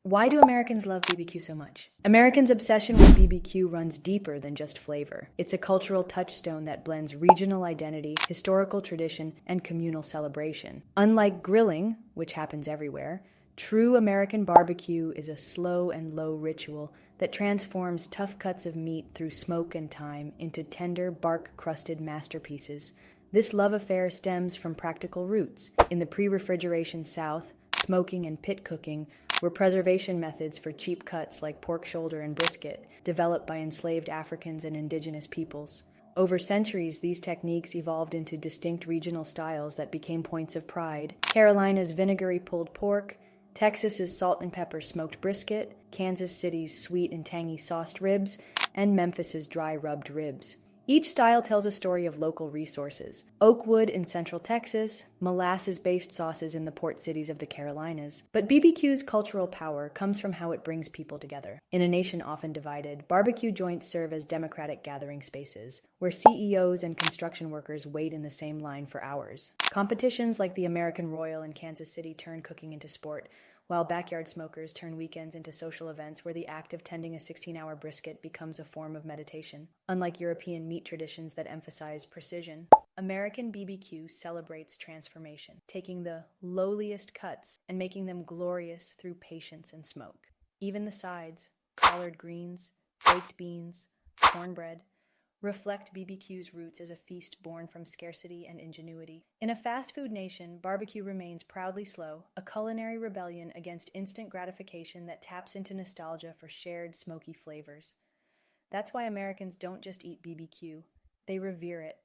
Why do Americans love BBQ so much? Americans' obsession with BBQ runs deeper than just flavor. It's a cultural touchstone that blends regional identity, historical tradition, and communal celebration. Unlike grilling, which happens everywhere, true American barbecue is a slow and low ritual that transforms tough cuts of meat through smoke and time into tender, bark-crusted masterpieces. This love affair stems from practical roots. In the pre-refrigeration South, smoking and pit cooking were preservation methods for cheap cuts like pork shoulder and brisket, developed by enslaved Africans and indigenous peoples. Over centuries, these techniques evolved into distinct regional styles that became points of pride. Carolina's vinegary pulled pork, Texas's salt and pepper smoked brisket, Kansas City's sweet and tangy sauced ribs, and Memphis's dry rubbed ribs. Each style tells a story of local resources. Oakwood in Central Texas, molasses-based sauces in the port cities of the Carolinas. But BBQ's cultural power comes from how it brings people together. In a nation often divided, barbecue joints serve as democratic gathering spaces, where CEOs and construction workers wait in the same line for hours. Competitions like the American Royal in Kansas City turn cooking into sport, while backyard smokers turn weekends into social events where the act of tending a 16-hour brisket becomes a form of meditation. Unlike European meat traditions that emphasize precision, American BBQ celebrates transformation, taking the lowliest cuts and making them glorious through patience and smoke. Even the sides, collard greens, baked beans, cornbread, reflect BBQ's roots as a feast born from scarcity and ingenuity. In a fast food nation, barbecue remains proudly slow, a culinary rebellion against instant gratification that taps into nostalgia for shared smoky flavors. That's why Americans don't just eat BBQ, they revere it,